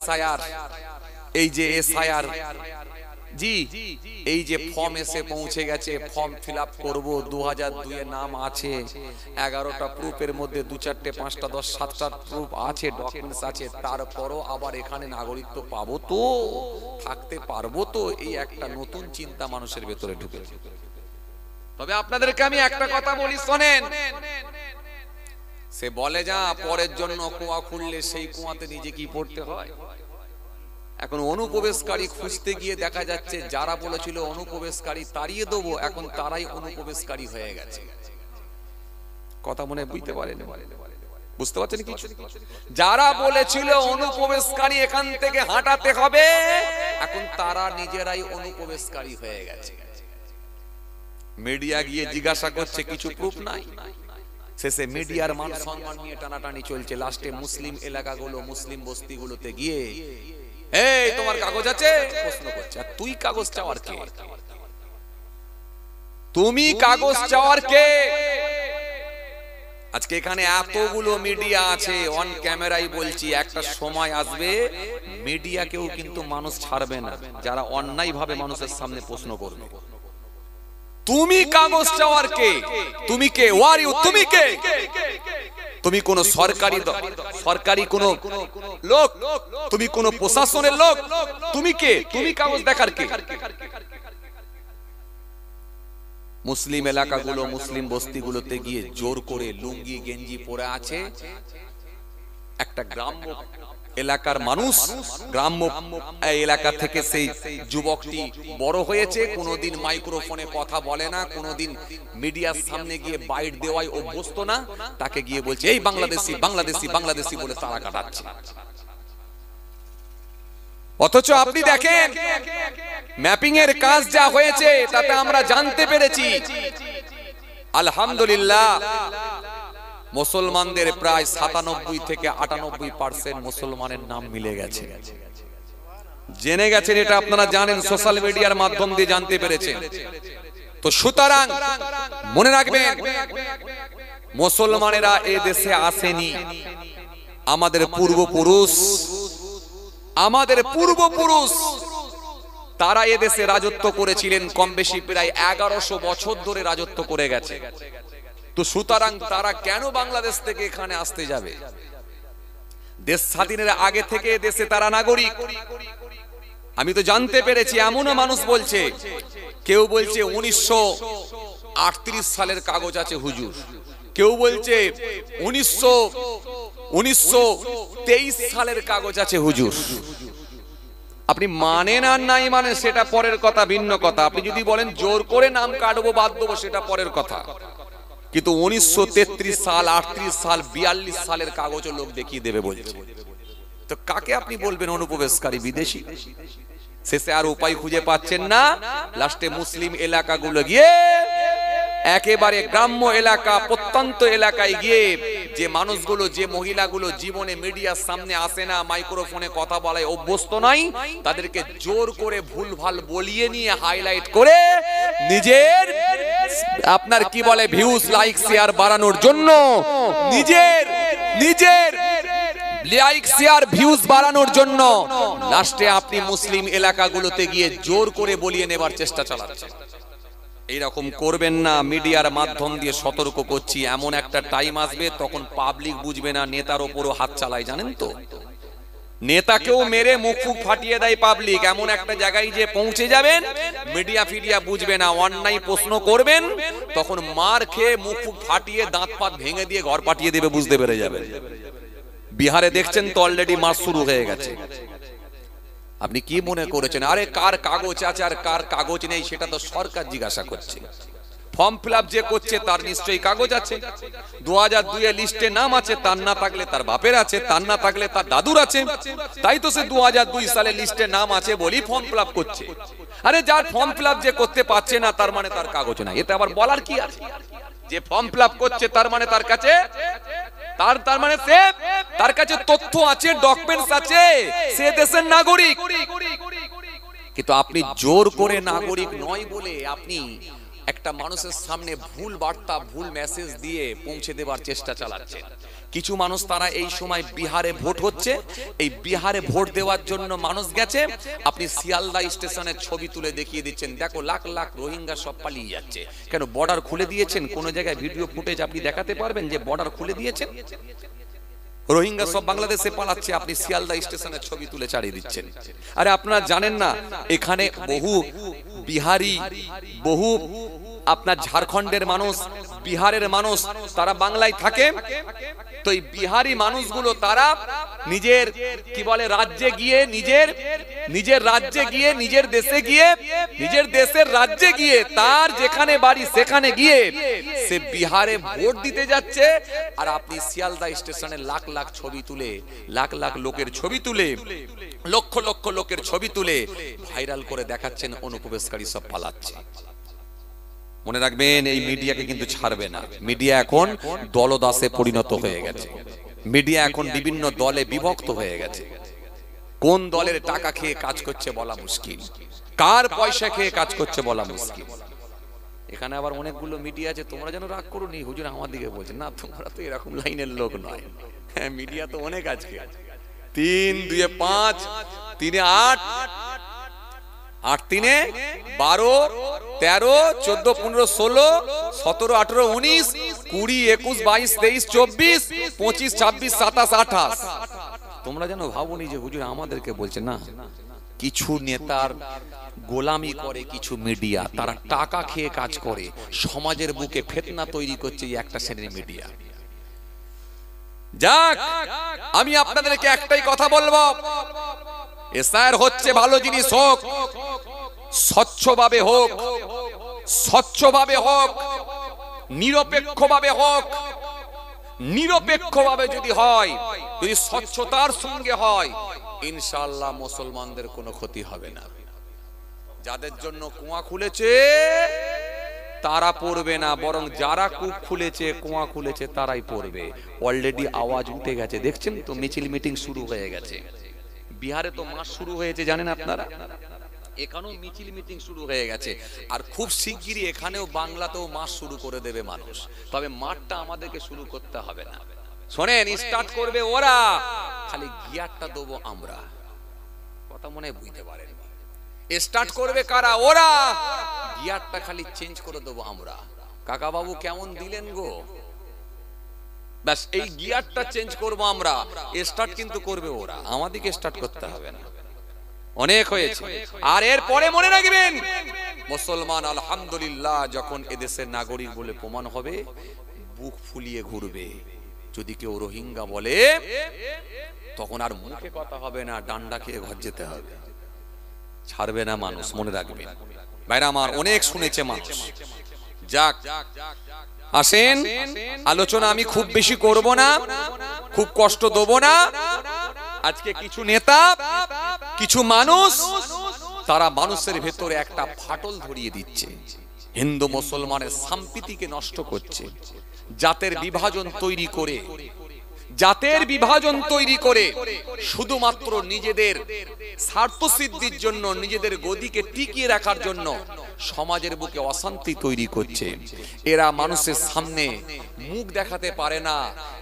SIR, এই যে SIR জি এই যে ফর্ম এসে পৌঁছে গেছে, ফর্ম ফিল আপ করবো, 2002 এ নাম আছে, 11টা প্রুফের মধ্যে 2, 4, 5, 10, 7টা প্রুফ আছে, ডকুমেন্টস আছে, তারপরও আবার এখানে নাগরিকত্ব পাবো তো, থাকতে পারবো তো, এই একটা নতুন চিন্তা মানুষের ভেতরে ঢুকেছে। তবে আপনাদেরকে আমি একটা কথা বলি, শোনেন, সে বলে যা পরের জন্য কুয়া খুললে সেই কুয়াতে নিজে কি পড়তে হয়। এখন অনুপ্রবেশকারী খুঁজতে গিয়ে দেখা যাচ্ছে যারা বলেছিল অনুপ্রবেশকারী তাড়িয়ে দেবো, এখন তারাই অনুপ্রবেশকারী হয়ে গেছে। কথা মনে বুঝতে পারেন, বুঝতে পারছেন কিছু? যারা বলেছিল অনুপ্রবেশকারী এখান থেকে হাঁটাতে হবে, এখন তারা নিজেরাই অনুপ্রবেশকারী হয়ে গেছে। মিডিয়া গিয়ে জিজ্ঞাসা করছে কিছু প্রুফ নাই, শেষে মিডিয়ার মান সম্মান নিয়ে টানাটানি চলছে। লাস্টে মুসলিম এলাকাগুলো, মুসলিম বস্তিগুলোতে গিয়ে এই তোমার কাগজ আছে প্রশ্ন করছে, আর তুই কাগজ চাওয়ার কে? তুমি কাগজ চাওয়ার কে? আজকে এখানে এতগুলো মিডিয়া আছে, অন ক্যামেরাই বলছি, একটা সময় আসবে মিডিয়াকেও কিন্তু মানুষ ছাড়বে না, যারা অন্যায় ভাবে মানুষের সামনে প্রশ্ন করবে। তুমি কাগজ চাওয়ার কে? তুমি কে? Were you? তুমি কে? তুমি কোন সরকারি কোন লোক? তুমি কোন প্রশাসনের লোক? তুমি কে? তুমি কাগজ দেখার কে? মুসলিম এলাকাগুলো, মুসলিম বস্তিগুলোতে গিয়ে জোর করে লুঙ্গি গেঞ্জি পরে আছে একটা গ্রাম্য এলাকার মানুষ। গ্রাম্য এলাকা থেকে সেই যুবকটি বড় হয়েছে, কোনোদিন মাইক্রোফোনে কথা বলে না, কোনোদিন মিডিয়ার সামনে গিয়ে বাইট দেওয়ায় অভ্যস্ত না, তাকে গিয়ে বলছে এই বাংলাদেশি বাংলাদেশি বাংলাদেশি বলে তারা কাটাচ্ছে। অথচ আপনি দেখেন ম্যাপিং এর কাজ যা হয়েছে তাতে আমরা জানতে পেরেছি আলহামদুলিল্লাহ মুসলমানদের প্রায় 97 থেকে 98% মুসলমানের নাম মিলে গেছে। জেনে গেছেন, এটা আপনারা জানেন, সোশ্যাল মিডিয়ার মাধ্যম দিয়ে জানতে পেরেছেন। তো সুতরাং মনে রাখবেন, মুসলমানেরা এই দেশে আসেনি, আমাদের পূর্বপুরুষ তারা এ দেশে রাজত্ব করেছিলেন, কম বেশি প্রায় 1100 বছর ধরে রাজত্ব করে গেছে। তো সুতরাং তারা কেন বাংলাদেশ থেকে এখানে আসতে যাবে? দেশ স্বাধীনের আগে থেকে দেশে তারা নাগরিক। আমি তো জানতে পেরেছি, এমনও মানুষ বলছে, কেউ বলছে 1938 সালের কাগজ আছে হুজুর, কেউ বলছে 1923 সালের কাগজ আছে হুজুর। আপনি মানেন আর নাই মানেন সেটা পরের কথা, ভিন্ন কথা। আপনি যদি বলেন জোর করে নাম কাটবো বাদ দেবো সেটা পরের কথা, কিন্তু 1933 সাল, 38 সাল, 42 সালের কাগজও লোক দেখিয়ে দেবে বলছে। তো কাকে আপনি বলবেন অনুপ্রবেশকারী, বিদেশি? শেষে আর উপায় খুঁজে পাচ্ছেন না, লাস্টে মুসলিম এলাকাগুলো গিয়ে একেবারে গ্রাম্য এলাকা, প্রত্যন্ত এলাকায় গিয়ে যে মানুষগুলো, যে মহিলাগুলো জীবনে মিডিয়ার সামনে আসে না, মাইক্রোফোনে কথা বলায় অভ্যস্ত নাই, তাদেরকে জোর করে ভুলভাল বলিয়ে নিয়ে হাইলাইট করে নিজের আপনার কি বলে ভিউজ, লাইক, শেয়ার বাড়ানোর জন্য, নিজের লাইক, শেয়ার, ভিউজ বাড়ানোর জন্য লাস্টে আপনি মুসলিম এলাকাগুলোতে গিয়ে জোর করে বলিয়ে নেবার চেষ্টা চালাচ্ছেন। এইরকম করবেন না। মিডিয়ার মাধ্যম দিয়ে সতর্ক করছি, এমন একটা টাইম আসবে তখন পাবলিক বুঝবে না, নেতার ওপরও হাত চালায়, জানেন তো? নেতাকেও মেরে মুখ ফাটিয়ে দেয় পাবলিক। এমন একটা জায়গায় যে পৌঁছে যাবেন, মিডিয়া ফিডিয়া বুঝবে না, অন্যায় প্রশ্ন করবেন, তখন মার খেয়ে মুখ ফাটিয়ে দাঁত পাত ভেঙে দিয়ে ঘর পাঠিয়ে দেবে, বুঝতে পেরে যাবেন। বিহারে দেখছেন তো অলরেডি মাস শুরু হয়ে গেছে। আপনি কি মনে করেছেন আরে কার কাগজ আছে আর কার কাগজ নেই সেটা তো সরকার জিজ্ঞাসা করছে। ফর্ম ফিল আপ যে করছে তার নিশ্চয়ই কাগজ আছে। 2002 এর লিস্টে নাম আছে, তার না থাকলে তার বাপের আছে, তার না থাকলে তার দাদুর আছে। তাই তো সে 2002 সালের লিস্টে নাম আছে বলি ফর্ম ফিল আপ করছে। আরে যার ফর্ম ফিল আপ যে করতে পারছে না তার মানে তার কাগজ নাই, এতে আবার বলার কি আছে? যে ফর্ম ফিল আপ করছে তার মানে তার কাছে তার মানে সে তার কাছে তথ্য আছে, ডকুমেন্টস আছে, সে দেশের নাগরিক। কিন্তু আপনি জোর করে নাগরিক নয় বলে আপনি একটা মানুষের সামনে ভুল বার্তা, ভুল মেসেজ দিয়ে পৌঁছে দেবার চেষ্টা চালাচ্ছেন। কিছু মানুষ তারা এই সময় বিহারে ভোট হচ্ছে, এই বিহারে ভোট দেওয়ার জন্য মানুষ গেছে, আপনি শিয়ালদা স্টেশনের ছবি তুলে দেখিয়ে দিচ্ছেন, দেখো লাখ লাখ রোহিঙ্গা সব পালিয়ে যাচ্ছে। কেন? বর্ডার খুলে দিয়েছেন? কোন জায়গায় ভিডিও ফুটেজ আপনি দেখাতে পারবেন যে বর্ডার খুলে দিয়েছেন? রোহিঙ্গা সব বাংলাদেশে পালাচ্ছে, আপনি শিয়ালদা স্টেশনের ছবি তুলে চালিয়ে দিচ্ছেন। আরে আপনারা জানেন না এখানে বহু বিহারি, বহু আপনার ঝাড়খণ্ডের মানুষ, বিহারের মানুষ তারা বাংলায় থাকে। তো এই বিহারি মানুষগুলো তারা নিজের কি বলে রাজ্যে গিয়ে, নিজের রাজ্যে গিয়ে, নিজের দেশে গিয়ে, নিজের দেশের রাজ্যে গিয়ে, তার যেখানে বাড়ি সেখানে গিয়ে সে বিহারে ভোট দিতে যাচ্ছে। আর আপনি শিয়ালদা স্টেশনে লাখ লাখ ছবি তুলে, লাখ লাখ লোকের ছবি তুলে, লক্ষ লক্ষ লোকের ছবি তুলে ভাইরাল করে দেখাচ্ছেন অনুপ্রবেশকারী সব পালাচ্ছে। মনে রাখবেন এই মিডিয়াকে কিন্তু ছাড়বে না। মিডিয়া এখন দলদাসে পরিণত হয়ে গেছে। মিডিয়া এখন বিভিন্ন দলে বিভক্ত হয়ে গেছে। কোন দলের টাকা খেয়ে কাজ করছে বলা মুশকিল, কার পয়সা খেয়ে কাজ করছে বলা মুশকিল। এখানে আবার অনেকগুলো মিডিয়া আছে, তোমরা যেন রাগ করো নি, হুজুর আমার দিকে বলছে না, তোমরা তো এরকম লাইনের লোক নয়। হ্যাঁ, মিডিয়া তো অনেক আজকে 3 2 5 3 8 8 3 12 13 14 15 16 17 18 19 20 21 22 23 24 25 26 27 28। তোমরা যেন ভাবনি যে হুজুর আমাদেরকে বলছে না। কিছু নেতার গোলামি করে কিছু মিডিয়া, তারা টাকা খেয়ে কাজ করে, সমাজের বুকে ফিতনা তৈরি করছে এই একটা শ্রেণীর মিডিয়া। যাক, আমি আপনাদেরকে একটাই কথা বলবো, এসআইআর হচ্ছে ভালো জিনিস হোক, স্বচ্ছভাবে হোক, স্বচ্ছভাবে হোক, নিরপেক্ষভাবে হোক। নিরপেক্ষভাবে যদি হয়, যদি স্বচ্ছতার সঙ্গে হয়, ইনশাআল্লাহ মুসলমানদের কোনো ক্ষতি হবে না। যাদের জন্য কুয়া খুলেছে তারা পড়বে না, বরং যারা কূপ খুলেছে, কুয়া খুলেছে তারাই পড়বে। অলরেডি আওয়াজ উঠে গেছে, দেখছেন তো, মিছিল মিটিং শুরু হয়ে গেছে। বিহারে তো মাস শুরু হয়েছে জানেন আপনারা, এখানেও মিছিল মিটিং শুরু হয়ে গেছে। আর খুব শিগগিরই এখানেও বাংলাতেও মাস শুরু করে দেবে মানুষ। তবে মাঠটা আমাদেরকে শুরু করতে হবে না। শোনেন, স্টার্ট করবে ওরা, খালি গিয়ারটা দেবো আমরা। কথা মনে বুঝতে পারেন? স্টার্ট করবে কারা? ওরা। গিয়ারটা খালি চেঞ্জ করে দেবো আমরা। কাকা বাবু কেমন দিলেন গো, ব্যাস এই গিয়ারটা চেঞ্জ করবো আমরা। স্টার্ট কিন্তু করবে ওরা, আমাদেরকে স্টার্ট করতে হবে না। অনেক হয়েছে। আর এরপরে মনে রাখবেন, মুসলমান আলহামদুলিল্লাহ যখন এদেশের নাগরিক বলে প্রমাণ হবে, বুক ফুলিয়ে ঘুরবে। যদি কেউ রোহিঙ্গা বলে তখন আর মুখে কথা হবে না, ডান্ডা খেয়ে ঘর যেতে হবে, ছাড়বে না মানুষ। মনে রাখবেন ভাইরা আমার, অনেক শুনেছে মানুষ। যাক, আসেন, আলোচনা আমি খুব বেশি করব না, খুব কষ্ট দেব না। আজকে কিছু নেতা, কিছু মানুষ, তারা মানুষের ভেতরে একটা ফাটল ধরিয়ে দিচ্ছে, হিন্দু মুসলমানের সম্প্রীতিকে নষ্ট করছে, জাতের বিভাজন তৈরি করে, জাতের বিভাজন তৈরি করে শুধুমাত্র নিজেদের স্বার্থ সিদ্ধির জন্য, নিজেদের গদিকে টিকিয়ে রাখার জন্য সমাজের বুকে অশান্তি তৈরি করছে। এরা মানুষের সামনে মুখ দেখাতে পারে না,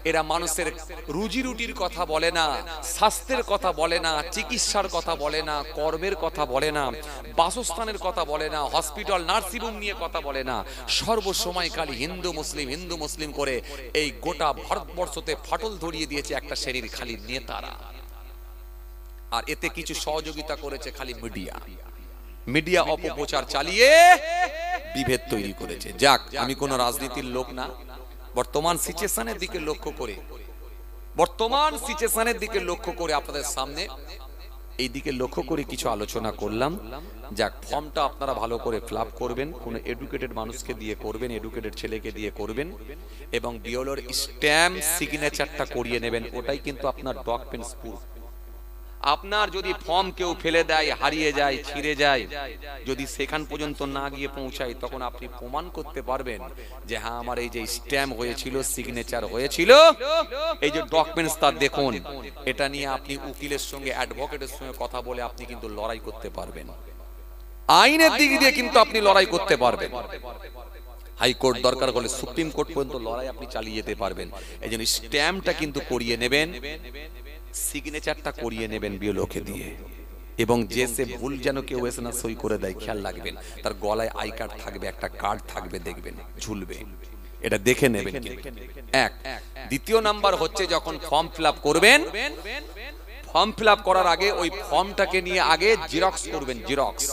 এরা মানুষের রুজি রুটির কথা বলে না, স্বাস্থ্যের কথা বলে না, চিকিৎসার কথা বলে না, কর্মের কথা বলে না, বাসস্থানের কথা বলে না, হসপিটাল নার্সিংহোম নিয়ে কথা বলে না। সর্বসময় খালি হিন্দু মুসলিম, হিন্দু মুসলিম করে এই গোটা ভারতবর্ষতে ফাটল ধরিয়ে দিয়েছে একটা শ্রেণীর খালি নেতারা। আর এতে কিছু সহযোগিতা করেছে খালি মিডিয়া। মিডিয়া অপপ্রচার চালিয়ে বিভেদ তৈরি করেছে। যাক, আমি কোন রাজনীতির লোক না, বর্তমান সিচুয়েশনের দিকে লক্ষ্য করে, বর্তমান সিচুয়েশনের দিকে লক্ষ্য করে আপনাদের সামনে এই দিকে লক্ষ্য করে কিছু আলোচনা করলাম। যাক, ফর্মটা আপনারা ভালো করে ফিল করবেন, কোন এডুকেটেড মানুষকে দিয়ে করবেন, এডুকেটেড ছেলেকে দিয়ে করবেন, এবং বিওলোর স্ট্যাম্প সিগনেচারটা করিয়ে নেবেন। ওটাই কিন্তু আপনার ডকুমেন্টস প্রুফ। আপনার যদি ফর্ম কেউ ফেলে দেয়, হারিয়ে যায়, ছিঁড়ে যায়, যদি সেখান পর্যন্ত না গিয়ে পৌঁছায়, তখন আপনি প্রমাণ করতে পারবেন যে হ্যাঁ, আমার এই যে স্ট্যাম্প হয়েছিল, সিগনেচার হয়েছিল, এই যে ডকুমেন্টস তা দেখুন। এটা নিয়ে আপনি উকিলের সঙ্গে, অ্যাডভোকেটের সঙ্গে কথা বলে আপনি কিন্তু লড়াই করতে পারবেন। আইনের দিক দিয়ে কিন্তু আপনি লড়াই করতে পারবেন। হাইকোর্ট দরকার হলে সুপ্রিম কোর্ট পর্যন্ত লড়াই আপনি চালিয়ে যেতে পারবেন। এই জন্য স্ট্যাম্পটা কিন্তু করিয়ে নেবেন, সিগনেচারটা করিয়ে নেবেন বিএলওকে দিয়ে, এবং যে সে ভুল যেন কেউ এসে না সই করে দেয় খেয়াল রাখবেন। তার গলায় আই কার্ড থাকবে, একটা কার্ড থাকবে, দেখবেন ঝুলবে, এটা দেখে নেবেন। এক। দ্বিতীয় নাম্বার হচ্ছে যখন ফর্ম ফিল আপ করবেন, ফর্ম ফিল আপ করার আগে ওই ফর্মটাকে নিয়ে আগে জিরক্স করবেন, জিরক্স।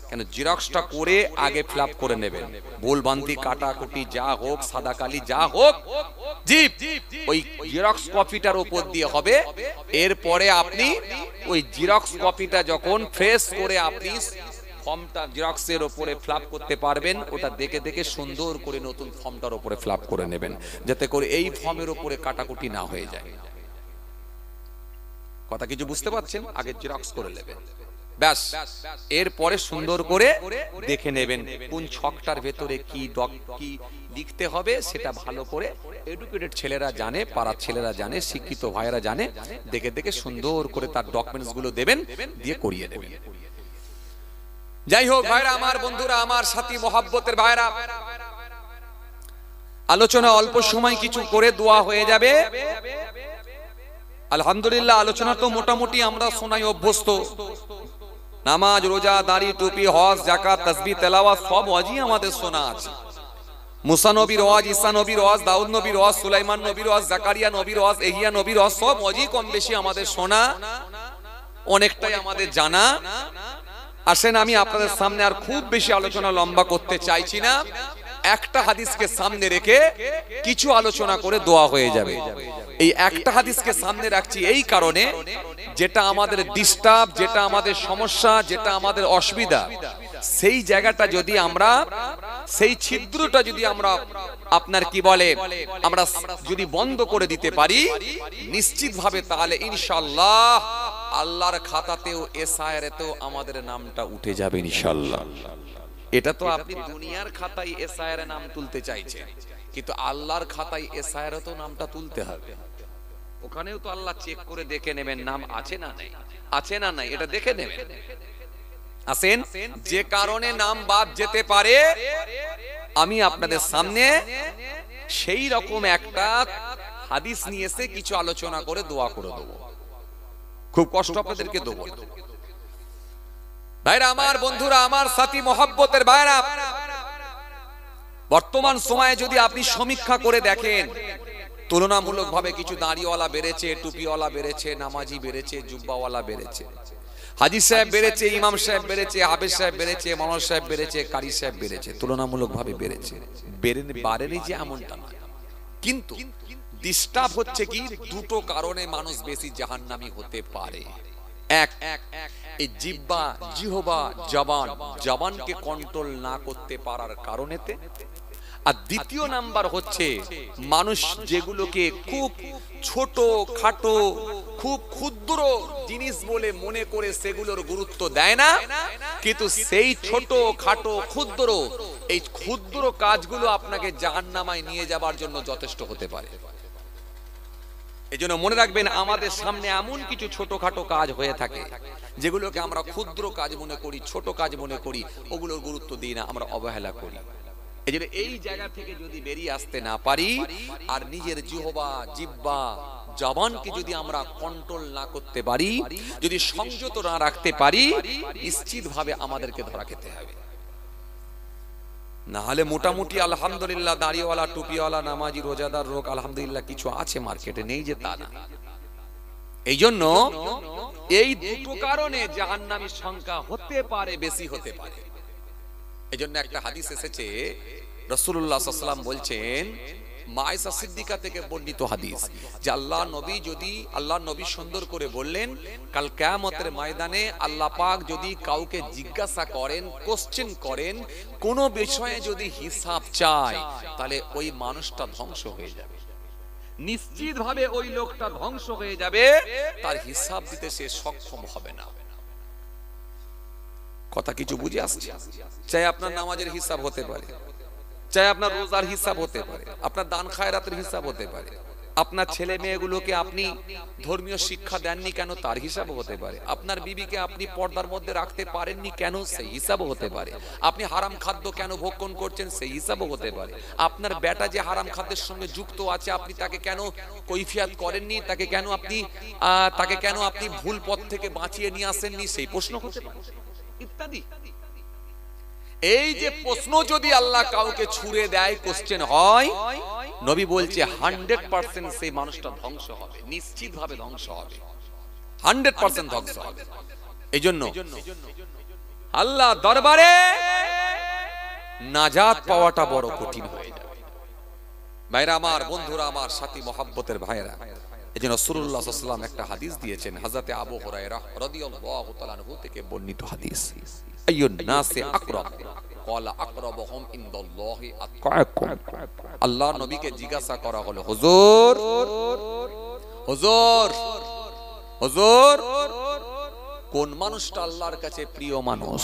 কেন জিরক্সটা করে আগে ফিল আপ করে নেবেন, ভুলভ্রান্তি কাটাকুটি যা হোক, সাদা কালি যা হোক, জিপ ওই জিরক্স কপিটার উপর দিয়ে হবে। এরপরে আপনি ওই জিরক্স কপিটা যখন ফ্রেশ করে আপনি ফর্মটা জিরক্সের উপরে ফ্ল্যাপ করতে পারবেন, ওটা দেখে দেখে সুন্দর করে নতুন ফর্মটার উপরে ফ্ল্যাপ করে নেবেন, যাতে করে এই ফর্মের উপরে কাটাকুটি না হয়ে যায়। কথা কিছু বুঝতে পারছেন? আগে জিরক্স করে নেবেন, ব্যাস। এরপরে সুন্দর করে দেখে নেবেন কোন ছকটার ভেতরে কি লিখতে হবে, সেটা ভালো করে এডুকেটেড ছেলেরা জানে, পাড়ার ছেলেরা জানে, শিক্ষিত ভাইয়েরা জানে, দেখে দেখে সুন্দর করে তার ডকুমেন্টস গুলো দেবেন, দিয়ে করিয়ে দেবেন। যাই হোক ভাইরা আমার, বন্ধুরা আমার, সাথী মহব্বতের ভাইরা, আলোচনা অল্প সময় কিছু করে দোয়া হয়ে যাবে। আলহামদুলিল্লাহ, আলোচনা তো মোটামুটি আমরা শোনাই অভ্যস্ত। নামাজ, রোজা, দাড়ি, টুপি, হজ, যাকাত, তাসবিহ, তেলাওয়াত সব ওয়াজই আমাদের শোনা আছে। মুসা নবীর ওয়াজ, ঈসা নবীর ওয়াজ, দাউদ নবীর ওয়াজ, সুলাইমান নবীর ওয়াজ, জাকারিয়া নবীর ওয়াজ, ইহইয়া নবীর ওয়াজ সব ওয়াজই কম বেশি আমাদের শোনা, অনেকটাই আমাদের জানা। আসেন, আমি আপনাদের সামনে আর খুব বেশি আলোচনা লম্বা করতে চাইছি না, একটা হাদিসকে সামনে রেখে কিছু আলোচনা করে দোয়া হয়ে যাবে। এই একটা হাদিসকে সামনে রাখছি এই কারণে, যেটা আমাদের ডিস্টার্ব, যেটা আমাদের সমস্যা, যেটা আমাদের অসুবিধা, সেই জায়গাটা যদি আমরা, সেই ছিদ্রটা যদি আমরা আপনার কি বলে আমরা যদি বন্ধ করে দিতে পারি নিশ্চিতভাবে, তাহলে ইনশাআল্লাহ আল্লাহর খাতাতেও এসআইআরেতেও আমাদের নামটা উঠে যাবে ইনশাআল্লাহ। এটা তো আপনি দুনিয়ার খাতায় এসআইআর নাম তুলতে চাইছেন, কিন্তু আল্লাহর খাতায় এসআইআর তো নামটা তুলতে হবে। ওখানেও তো আল্লাহ চেক করে দেখে নেবেন নাম আছে না নাই, আছে না নাই, এটা দেখে নেবেন। আসেন, যে কারণে নাম বাদ যেতে পারে আমি আপনাদের সামনে সেই রকম একটা হাদিস নিয়ে এসে কিছু আলোচনা করে দোয়া করে দেবো। খুব কষ্ট আপনাদেরকে দেবো ভাইরা আমার, বন্ধুরা আমার, সাথী মহব্বতের ভাইরা, বর্তমান সময়ে যদি আপনি সমীক্ষা করে দেখেন, তুলনামূলকভাবে কিছু দাড়িওয়ালা বেড়েছে, টুপিওয়ালা বেড়েছে, নামাজি বেড়েছে, জুব্বাওয়ালা বেড়েছে, হাজি সাহেব বেড়েছে, ইমাম সাহেব বেড়েছে, হাফেজ সাহেব বেড়েছে, মাওলানা সাহেব বেড়েছে, কারি সাহেব বেড়েছে, তুলনামূলকভাবে বেড়েছে। বাড়েনি যে এমনটা না, কিন্তু ডিস্টার্ব হচ্ছে কি দুটো কারণে মানুষ বেশি জাহান্নামী হতে পারে। এক, এই জিহ্বা, জিহবা, জবানকে কন্ট্রোল না করতে পারার কারণেতে। আর দ্বিতীয় নাম্বার হচ্ছে মানুষ যেগুলোকে খুব ছোট খাটো, খুব ক্ষুদ্র জিনিস বলে মনে করে সেগুলোর গুরুত্ব দেয় না, কিন্তু সেই ছোট খাটো ক্ষুদ্র, এই ক্ষুদ্র কাজগুলো আপনাকে জাহান্নামায় নিয়ে যাবার জন্য যথেষ্ট হতে পারে। এজন্য মনে রাখবেন, আমাদের সামনে এমন কিছু ছোটখাটো কাজ হয়ে থাকে যেগুলোকে আমরা ক্ষুদ্র কাজ মনে করি, ছোট কাজ মনে করি, ওগুলোর গুরুত্ব দিই না, আমরা অবহেলা করি। এজন্য এই জায়গা থেকে যদি বেরিয়ে আসতে না পারি আর নিজের জিহ্বা জবানকে যদি আমরা কন্ট্রোল না করতে পারি, যদি সংযত না রাখতে পারি, নিশ্চিতভাবে আমাদেরকে ধরা খেতে হবে। না হলে মোটামুটি আলহামদুলিল্লাহ দাড়িওয়ালা, টুপিওয়ালা, নামাজি, রোজাদার লোক আলহামদুলিল্লাহ কিছু আছে মার্কেটে, নেই যে তা না। এই জন্য এই দুটো কারণে জাহান্নামীর সংখ্যা হতে পারে, বেশি হতে পারে। এই জন্য একটা হাদিস এসেছে, রাসূলুল্লাহ সাল্লাল্লাহু আলাইহি ওয়াসাল্লাম বলছেন, মায়েশা সিদ্দিকা থেকে বর্ণিত হাদিস, যে আল্লাহ নবী সুন্দর করে বললেন, কাল কিয়ামতের ময়দানে আল্লাহ পাক যদি কাউকে জিজ্ঞাসা করেন, কোশ্চেন করেন, কোন বিষয়ে যদি হিসাব চায়, তাহলে ওই মানুষটা ধ্বংস হয়ে যাবে, নিশ্চিতভাবে ওই লোকটা ধ্বংস হয়ে যাবে, তার হিসাব দিতে সে সক্ষম হবে না। কথা কিছু বুঝে আসছে? চাই আপনার নামাজের হিসাব হতে পারে, চাই আপনার রোজার হিসাব হতে পারে, আপনার দান খায়রাতের হিসাব হতে পারে, আপনার ছেলে মেয়েগুলোকে আপনি ধর্মীয় শিক্ষা দেননি কেন, তার হিসাব হতে পারে। আপনার বিবিকে আপনি পর্দার মধ্যে রাখতে পারেননি কেন, সেই হিসাব হতে পারে। আপনি হারাম খাদ্য কেন ভক্ষণ করছেন, সেই হিসাবও হতে পারে। আপনার বেটা যে হারাম খাদ্যের সঙ্গে যুক্ত আছে, আপনি তাকে কেন কৈফিয়াত করেননি, তাকে কেন আপনি ভুল পথ থেকে বাঁচিয়ে নিয়ে আসেননি, সেই প্রশ্ন হতে পারে, ইত্যাদি। এই যে প্রশ্ন যদি আল্লাহ কাউকে ছুড়ে দেয়, কোশ্চেন হয়, নবী বলছে 100% সেই মানুষটা ধ্বংস হবে, নিশ্চিতভাবে ধ্বংস হবে, 100% ধ্বংস হবে। এই জন্য আল্লাহ দরবারে নাজাত পাওয়াটা বড় কঠিন হয়ে যাবে। ভাইরা আমার, বন্ধুরা আমার, সাথী মহব্বতের ভাইরা, এজন্য রাসূলুল্লাহ সাল্লাল্লাহু আলাইহি ওয়াসাল্লাম একটা হাদিস দিয়েছেন, হযরতে আবু হুরায়রা রাদিয়াল্লাহু তাআলা আনহু থেকে বর্ণিত হাদিস, আইয়ুন নাসি আকরাব ক্বালা আকরাবুহুম ইনদাল্লাহি আতকাকুম। আল্লাহ নবীকে জিজ্ঞাসা করা হলো, হুজুর হুজুর হুজুর কোন মানুষটা আল্লাহর কাছে প্রিয় মানুষ?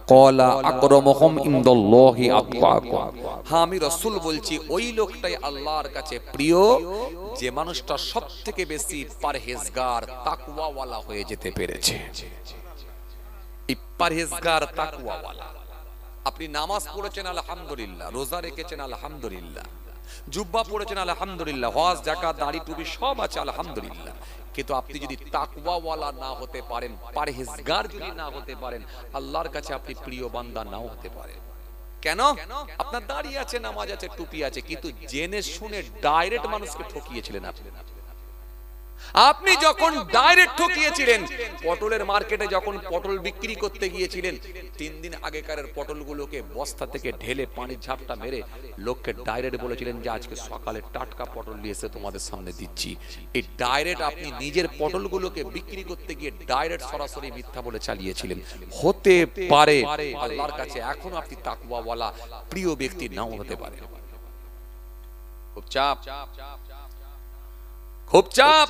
ক্বালা আকরামুহুম ইনদাল্লাহি আতকাকুম। হ্যাঁ, আমি রাসূল বলছি ওই লোকটাই আল্লাহর কাছে প্রিয় যে মানুষটা সবথেকে বেশি পরহেজগার তাকওয়াওয়ালা হয়ে যেতে পেরেছে। এই পরহেজগার তাকওয়াওয়ালা, আপনি নামাজ পড়েছেন আলহামদুলিল্লাহ, রোজা রেখেছেন আলহামদুলিল্লাহ, জুব্বা পড়েছেন আলহামদুলিল্লাহ, হজ যাকাত দাড়ি টুপি সব আছে আলহামদুলিল্লাহ, কিন্তু আপনি যদি তাকওয়াওয়ালা না হতে পারেন, পরহেজগার যদি না হতে পারেন, আল্লাহর কাছে আপনি প্রিয় বান্দা নাও হতে পারেন। কেন? আপনার দাড়ি আছে, নামাজ আছে, টুপি আছে, কিন্তু জেনে শুনে ডাইরেক্ট মানুষকে ঠকিয়েছিলেন আপনি। আপনি যখন ডাইরেক্ট ঠকিয়েছিলেন, পটলের মার্কেটে যখন পটল বিক্রি করতে গিয়েছিলেন, 3 দিন আগেকার পটলগুলোকে বস্তা থেকে ঢেলে পানির ঝাপটা মেরে লোককে ডাইরেক্ট বলেছিলেন যে আজকে সকালে টাটকা পটল নিয়ে এসে তোমাদের সামনে দিচ্ছি। এই ডাইরেক্ট আপনি নিজের পটলগুলোকে বিক্রি করতে গিয়ে ডাইরেক্ট সরাসরি মিথ্যা বলে চালিয়েছিলেন। হতে পারে আল্লাহর কাছে এখনো আপনি তাকওয়াওয়ালা প্রিয় ব্যক্তি নাও হতে পারে। খুব চাপ।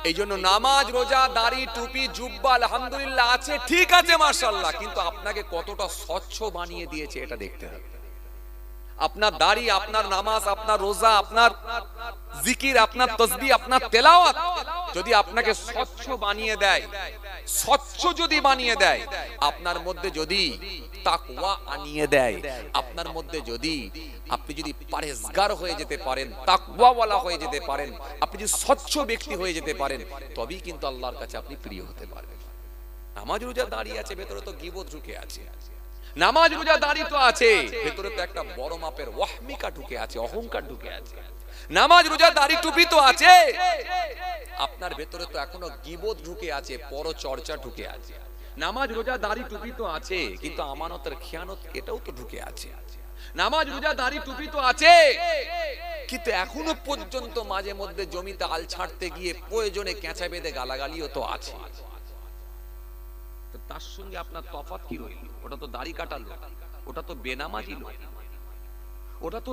এই জন্য নামাজ, রোজা, দাড়ি, টুপি, জুব্বা আলহামদুলিল্লাহ আছে, ঠিক আছে মাশাআল্লাহ, কিন্তু আপনাকে কতটা স্বচ্ছ বানিয়ে দিয়েছে এটা দেখতে হবে। আপনার দাড়ি, আপনার নামাজ, আপনার রোজা, আপনার জিকির, আপনার তাসবিহ, আপনার তেলাওয়াত যদি আপনাকে স্বচ্ছ বানিয়ে দেয়, স্বচ্ছ যদি বানিয়ে দেয়, আপনার মধ্যে যদি তাকওয়া আনিয়ে দেয়, আপনার মধ্যে যদি আপনি যদি পরহেজগার হয়ে যেতে পারেন, তাকওয়াওয়ালা হয়ে যেতে পারেন, আপনি যদি স্বচ্ছ ব্যক্তি হয়ে যেতে পারেন, তবেই কিন্তু আল্লাহর কাছে আপনি প্রিয় হতে পারবেন। নামাজ রোজা দাঁড়িয়ে আছে, ভেতরে তো গীবত ঢুকে আছে। নামাজ রোজা দাঁড়ি তো আছে, ভেতরে তো একটা বড় মাপের ওয়াহমিকা ঢুকে আছে, অহংকার ঢুকে আছে। নামাজ রোজা দাড়ি টুপি তো আছে, আপনার ভেতরে তো এখনো গীবত ঢুকে আছে, পরচর্চা ঢুকে আছে। নামাজ রোজা দাড়ি টুপি তো আছে, কিন্তু আমানতের খেয়ানত এটাও তো ঢুকে আছে। নামাজ রোজা দাড়ি টুপি তো আছে, কিন্তু এখনো পর্যন্ত মাঝে মধ্যে জমিতে আল ছাড়তে গিয়ে প্রয়োজনে কেঁচা বেঁধে গালাগালিও তো আছে। তার সঙ্গে আপনার তফাৎ কি রইল? ওটা তো দাড়ি কাটা লোক, ওটা তো বেনামাজি লোক, ওটা তো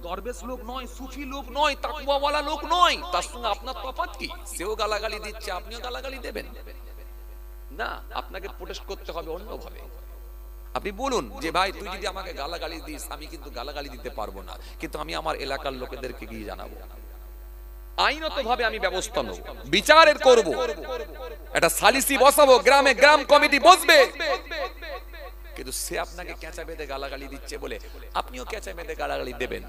দরবেশ লোক নয়, সুফি লোক নয়, তাকওয়াওয়ালা লোক নয়। তার সঙ্গে আপনার তফাৎ কি? সেও গালাগালি দিচ্ছে, আপনিও গালাগালি দেবেন না? আপনাকে প্রোটেস্ট করতে হবে অন্যভাবে। আপনি বলুন যে ভাই তুই যদি আমাকে গালাগালি দিস, আমি কিন্তু গালাগালি দিতে পারবো না, কিন্তু আমি আমার এলাকার লোকেদেরকে গিয়ে জানাবো, আইনত ভাবে আমি ব্যবস্থা নেব, বিচারের করব, একটা সালিসি বসাবো, গ্রামে গ্রাম কমিটি বসবে। কিন্তু সে আপনাকে কেঁচা বেঁধে গালাগালি দিচ্ছে বলে আপনিও কেঁচা বেঁধে গালাগালি দেবেন,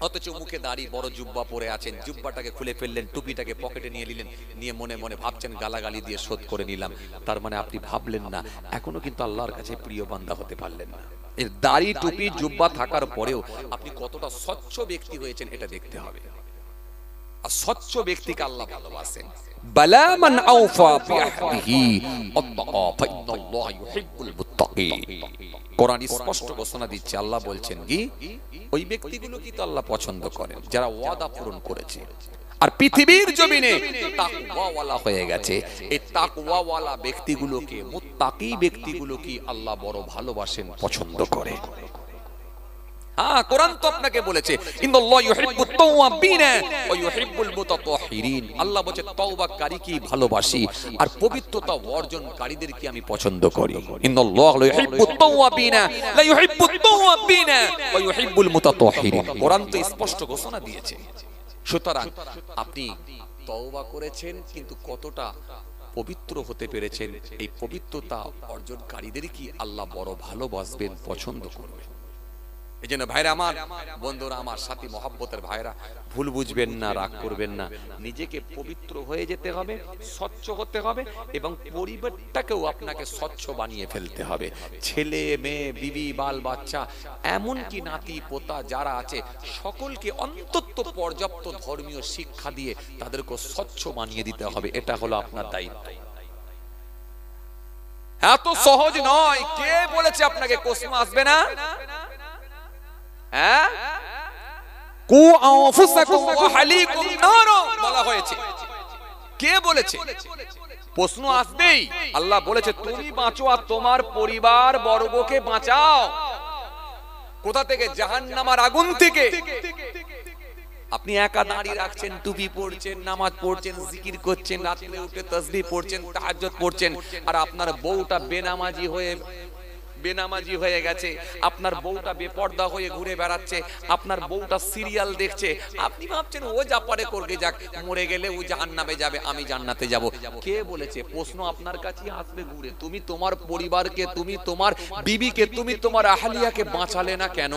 অথচ মুখে দাড়ি, বড় জুব্বা পরে আছেন, জুব্বাটাকে খুলে ফেললেন, টুপিটাকে পকেটে নিয়ে নিলেন, নিয়ে মনে মনে ভাবছেন গালাগালি দিয়ে শোধ করে নিলাম। তার মানে আপনি ভাবলেন না, এখনো কিন্তু আল্লাহর কাছে প্রিয় বান্দা হতে পারলেন না। এর দাড়ি, টুপি, জুব্বা থাকার পরেও আপনি কতটা স্বচ্ছ ব্যক্তি হয়েছেন এটা দেখতে হবে। আর স্বচ্ছ ব্যক্তিকে আল্লাহ ভালোবাসেন। বালা মান আওফা বিআহদিহি আল্লাহ ফাইনাল্লাহ ইউহিব্বুল মুত্তাকিন। কোরআন স্পষ্ট ঘোষণা দিচ্ছে, আল্লাহ বলছেন কি ওই ব্যক্তিগুলো কি তো আল্লাহ পছন্দ করেন যারা ওয়াদা পূরণ করেছে। আর পৃথিবীর জমিনে তাকওয়াওয়ালা হয়ে গেছে, এই তাকওয়াওয়ালা ব্যক্তিগুলোকে, মুত্তাকি ব্যক্তিগুলোকে আল্লাহ বড় ভালোবাসেন, পছন্দ করেন। হ্যাঁ, কোরআন তো আপনাকে বলেছে ইন্নাল্লাহ ইউহিব্বুত তাওয়াবিনা ওয়া ইউহিব্বুল মুতাতাহহিরিন। আল্লাহ বলেছে তওবাকারীকে ভালোবাসি আর পবিত্রতা অর্জনকারীদেরকে আমি পছন্দ করি। ইন্নাল্লাহ লা ইউহিব্বুত তাওয়াবিনা লা ইউহিব্বুত তাওয়াবিনা ওয়া ইউহিব্বুল মুতাতাহহিরিন। কোরআন তো স্পষ্ট ঘোষণা দিয়েছে। সুতরাং আপনি তওবা করেছেন, কিন্তু কতটা পবিত্র হতে পেরেছেন, এই পবিত্রতা অর্জনকারীদের কি আল্লাহ বড় ভালোবাসবেন, পছন্দ করবেন। এই জন্য ভাইরা আমার, বন্ধুরা আমার, সাথী মহব্বতের ভাইরা, ভুল বুঝবেন না, রাগ করবেন না। নিজেকে পবিত্র হয়ে যেতে হবে, স্বচ্ছ হতে হবে, এবং পরিবারটাকেও আপনাকে স্বচ্ছ বানিয়ে ফেলতে হবে। ছেলে মেয়ে, বিবি, বাল বাচ্চা, এমনকি নাতি পোতা যারা আছে, সকলকে অন্তত পর্যাপ্ত ধর্মীয় শিক্ষা দিয়ে তাদেরকে স্বচ্ছ বানিয়ে দিতে হবে। এটা হলো আপনার দায়িত্ব। এত সহজ নয়। কে বলেছে আপনাকে প্রশ্ন আসবে না? বলা হয়েছে, কে বলেছে? প্রশ্ন আসবেই। আল্লাহ বলেছে তুমি বাঁচো আর তোমার পরিবার বর্গকে বাঁচাও। কোথা থেকে? জাহান্নামের আগুন থেকে। আপনি একা দাঁড়িয়ে রাখছেন, টুপি পড়ছেন, নামাজ পড়ছেন, জিকির করছেন, রাত্রে উঠে তাসবিহ পড়ছেন, তাহাজ্জুদ পড়ছেন, আর আপনার বউটা বেনামাজি হয়ে গেছে, আপনার বউটা বেপর্দা হয়ে ঘুরে বেড়াচ্ছে, আপনার বউটা সিরিয়াল দেখছে। আপনি ভাবছেন ও যা পারে করবে যাক, মরে গেলে ও জাহান্নামে যাবে, আমি জান্নাতে যাব। কে বলেছে? প্রশ্ন আপনার কাছে আসবে ঘুরে। তুমি তোমার পরিবারকে, তুমি তোমার বিবিকে, তুমি তোমার আহলিয়াকে বাঁচালে না কেন?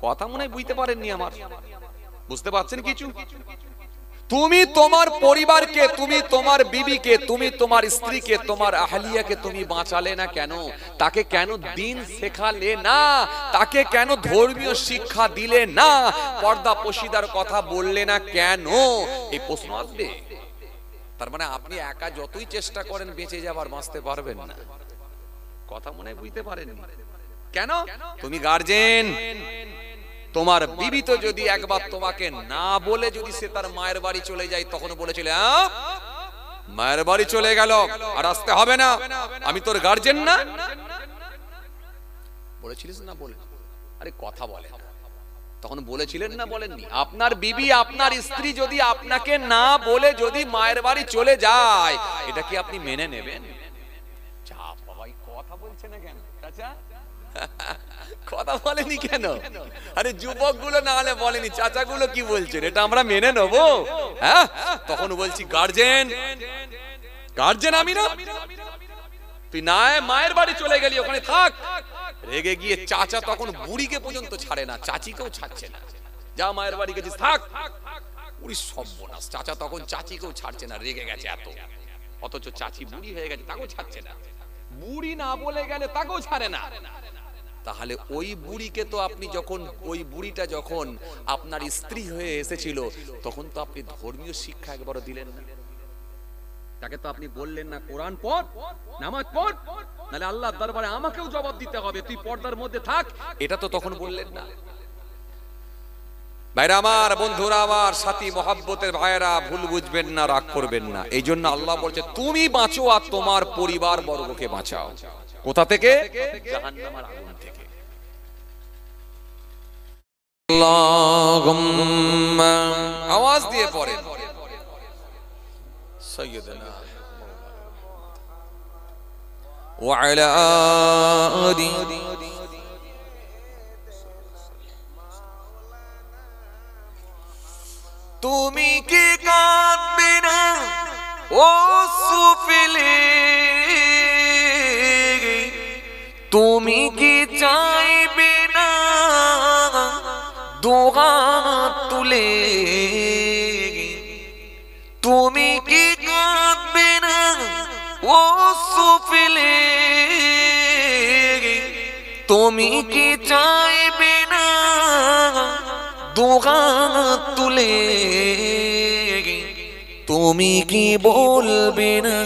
কথা মনে হয় বুঝতে পারেননি আমার। বুঝতে পারছেন কিছু? তুমি তোমার পরিবারকে, তুমি তোমার বিবিকে, তুমি তোমার স্ত্রীকে, তোমার আহলিয়াকে তুমি বাঁচালে না কেন? তাকে কেন দিন শেখালে না? তাকে কেন ধর্মীয় শিক্ষা দিলে না? পর্দা পশিদার কথা বললে না কেন? এই প্রশ্ন আসবে। তার মানে আপনি একা যতই চেষ্টা করেন বেঁচে যাবার, বাঁচতে পারবেন না। কথা মনে হয় বুঝতে পারেননি। কেন? তুমি গার্জেন। তোমার বিবি তো যদি একবার তোমাকে না বলে যদি সে তার মায়ের বাড়ি চলে যায়, তখন বলেছিলে মায়ের বাড়ি চলে গেল, আর আসতে হবে না, আমি তোর গার্জেন না? বলেছিলিস না? বলে আরে কথা বলে না। তখন বলেছিলেন না, বলেননি? আপনার বিবি, আপনার স্ত্রী যদি আপনাকে না বলে যদি মায়ের বাড়ি চলে যায়, এটা কি আপনি মেনে নেবেন? চাপ ভাই, কথা বলছে না কেন? আচ্ছা, কথা বলেনি কেন? আরে যুবক গুলো না হলে বলেনি, চাচা গুলো কি বলছেন এটা আমরা মেনে নেবো? হ্যাঁ, তখন বলছি গার্জেন। গার্জেন আমি না? তুই না মায়ের বাড়ি চলে গেলি, ওখানে থাক। রেগে গিয়ে চাচা তখন বুড়িকে পর্যন্ত ছাড়ে না, চাচিকেও ছাড়ছে না। যা মায়ের বাড়ি গেছিস থাক। বুড়ি সর্বনাশ। চাচা তখন চাচিকেও ছাড়ছে না, রেগে গেছে এত। অথচ চাচি বুড়ি হয়ে গেছে, তাকেও ছাড়ছে না। বুড়ি না বলে গেলে তাকেও ছাড়ে না। তাহলে ওই বুড়িকে তো আপনি যখন, ওই বুড়িটা যখন আপনার স্ত্রী হয়ে এসেছিল, তখন তো আপনি ধর্মীয় শিক্ষা একবারও দিলেন না। তাকে তো আপনি বললেন না কোরআন পড়, নামাজ পড়, নাহলে আল্লাহর দরবারে আমাকেও জবাব দিতে হবে, তুই পর্দার মধ্যে থাক। এটা তো তখন বললেন না। ভাইরা আমার, বন্ধুরা আমার, সাথী মহব্বতের ভাইরা, ভুল বুঝবেন না, রাগ করবেন না। এই জন্য আল্লাহ বলছে তুমি বাঁচো আর তোমার পরিবার বর্গকে বাঁচাও। কোথা থেকে? জাহান্নামের আগুন থেকে। আল্লাহুম্মা, আওয়াজ দিয়ে পড়েন সাইয়্যিদানা ওয়া আলা আলি। তুমি কি কাঁদবে না ও সুফিলে? তুমি কি চাইবে না দোয়া তুলে? তুমি কি কাঁদবে না ও সুফিলে? তুমি কি চাইবে না দোয়া তুলে? তুমি কি বলবে না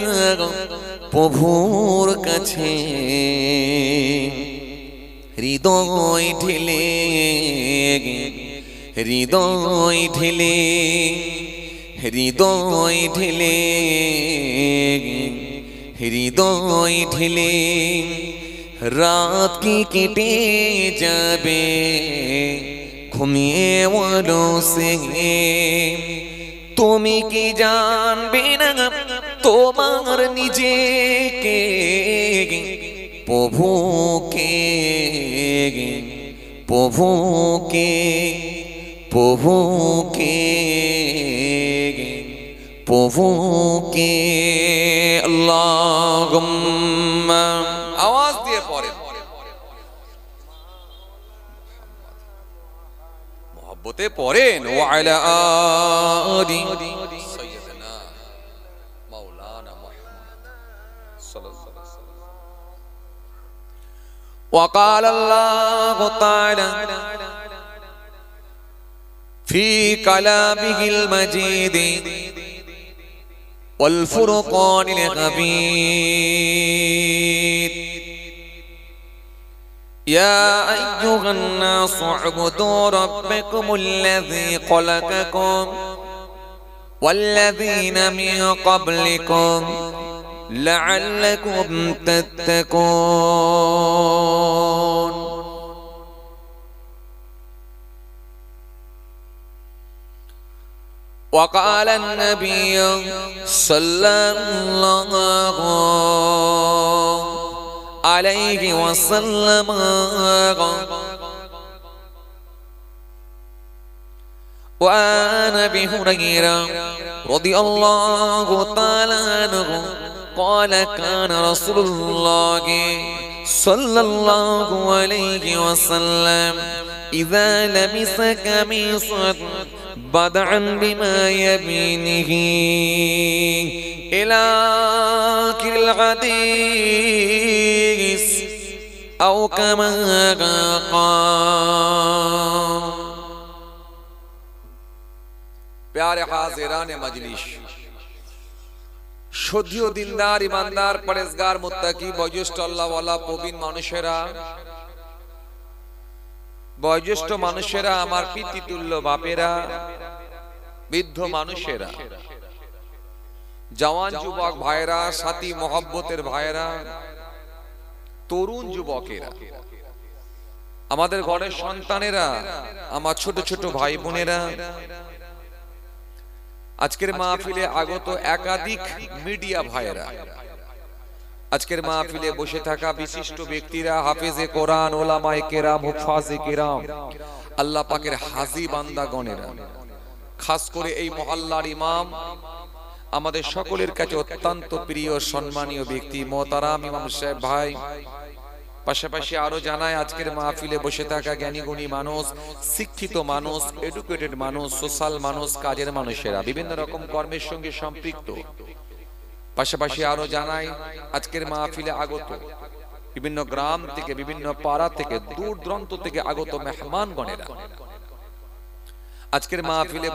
প্রভুর কাছে হৃদয় ঢেলে, হৃদয় ঢেলে, হৃদয় ঢেলে, হৃদয় ঢেলে রাত কি কেটে যাবে ঘুমিয়ে বলো সে? তুমি কি জানবে না তোমার নিজেকে প্রভুকে, প্রভুকে প্রভুকে প্রভুকে আল্লাহুম্মা আওয়াজ দিয়ে পড়েন মহব্বতে পড়েন ওয়া আলা আলি সাইয়্যিদিনা মাওলানা মুহাম্মদ সাল্লাল্লাহু আলাইহি ওয়াসাল্লাম ওয়া ক্বালা আল্লাহু তাআলা في كلامه المجيد والفرقان الحميد يا أيها الناس اعبدوا ربكم الذي خلقكم والذين من قبلكم لعلكم تتقون وقال النبي صلى الله عليه وسلم وعن ابي هريره رضي الله تعالى عنه قال كان رسول الله صلى الله عليه وسلم اذا لبس قميصا بدعا بما يمينه إلى آخر الحديث أو كما قال प्यारे हाजिरान मजलिस श्रद्धेय दिलदार ईमानदार परहेजगार मुत्ताकी बयोज्येष्ठ আল্লাহওয়ালা প্রবীণ মানুষেরা বয়োজ্যেষ্ঠ মানুষেরা আমার পিতৃতুল্য বাপেরা বৃদ্ধ মানুষেরা জওয়ান যুবক ভাইরা সাথী মহব্বতের ভাইরা তরুণ যুবকেরা আমাদের ঘরের সন্তানেরা আমার ছোট ছোট ভাই বোনেরা আজকের মাহফিলে আগত একাধিক মিডিয়া ভাইরা আজকের মাহফিলে বসে থাকা বিশিষ্ট ব্যক্তিরা হাফেজে কোরআন ওলামায়ে কেরাম হুফাজে কেরাম আল্লাহ পাকের হাজী বান্দাগণেরা খাস করে এই মহল্লার ইমাম আমাদের সকলের কাছে অত্যন্ত প্রিয় সম্মানীয় ব্যক্তি মোহতারাম ইমাম সাহেব ভাই পাশাপাশি আরো জানায় আজকের মাহফিলে বসে থাকা জ্ঞানী গুণী মানুষ শিক্ষিত মানুষ এডুকেটেড মানুষ সোশ্যাল মানুষ কাজের মানুষেরা বিভিন্ন রকম কর্মের সঙ্গে সম্পৃক্ত পাশাপাশি আরো জানাই আজকের মাহফিলে আগত বিভিন্ন গ্রাম থেকে বিভিন্ন পাড়া থেকে দূর দূরান্ত থেকে আগত মেহমানগণেরা আজকের মাহফিলে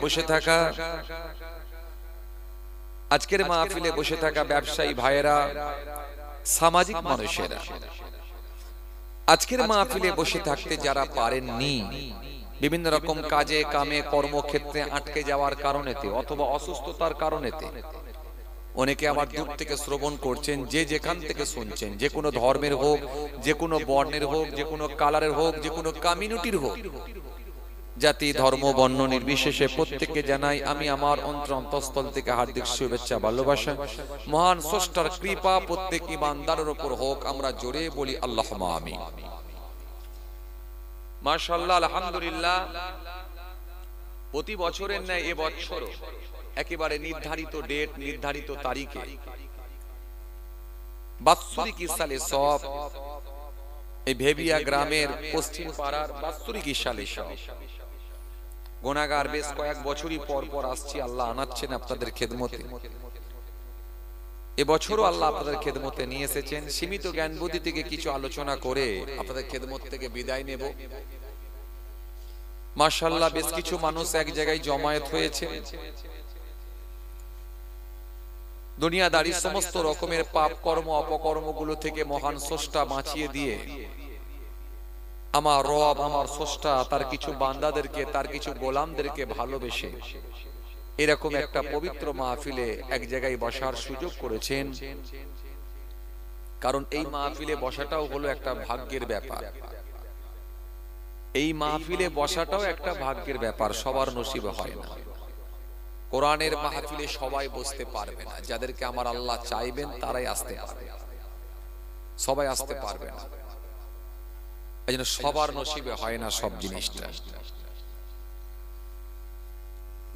বসে থাকা ব্যবসায়ী ভাইয়েরা সামাজিক মানুষেরা আজকের মাহফিলে বসে থাকতে যারা পারেননি বিভিন্ন রকম কাজে কামে কর্মক্ষেত্রে আটকে যাওয়ার কারণেতে অথবা অসুস্থতার কারণেতে অনেকে আবার দূর থেকে শ্রবণ করছেন যে যেখান থেকে শুনছেন যে কোনো ধর্মের হোক যে কোনো বর্ণের হোক যে কোনো কালারের হোক যে কোনো কমিউনিটির হোক জাতি ধর্ম বর্ণ নির্বিশেষে প্রত্যেককে জানাই আমি আমার অন্তঃস্থল থেকে হার্দিক শুভেচ্ছা ভালোবাসা মহান স্রষ্টার কৃপা প্রত্যেক ঈমানদারের উপর হোক আমরা জোরে বলি আল্লাহুম্মা আমিন মাশাআল্লাহ আলহামদুলিল্লাহ প্রতি বছরের ন্যায় এবছরও একেবারে নির্ধারিত ডেট নির্ধারিত তারিখে বাৎসরিক ইসালে সব এই ভেবিয়া গ্রামের পশ্চিম পাড়ার বাৎসরিক ইসালে সব গুনাহগার বেশ কয়েক বছরই পর পর আসছি আল্লাহ আনাচ্ছেন আপনাদের খেদমতে এবছরও আল্লাহ আপনাদের খেদমতে নিয়ে এসেছেন সীমিত জ্ঞান বুদ্ধি থেকে কিছু আলোচনা করে আপনাদের খেদমত থেকে বিদায় নেব মাশাআল্লাহ বেশ কিছু মানুষ এক জায়গায় জমায়েত হয়েছে দুনিয়াদারির সমস্ত রকমের পাপ কর্ম অপকর্মগুলো থেকে মহান স্রষ্টা বাঁচিয়ে দিয়ে আমার রব আমার স্রষ্টা তার কিছু বান্দাদেরকে তার কিছু গোলামদেরকে ভালোবেসে এরকম একটা পবিত্র মাহফিলে এক জায়গায় বসার সুযোগ করেছেন কারণ এই মাহফিলে বসাটাও হলো একটা ভাগ্যের ব্যাপার এই মাহফিলে বসাটাও একটা ভাগ্যের ব্যাপার সবার নসিবে হয় না কোরআনের মাহফিলে সবাই বসতে পারবে না যাদেরকে আমার আল্লাহ চাইবেন তারাই আসতে পারবে সবাই আসতে পারবে না এইজন্য সবার নসিবে হয় না সব জিনিসটা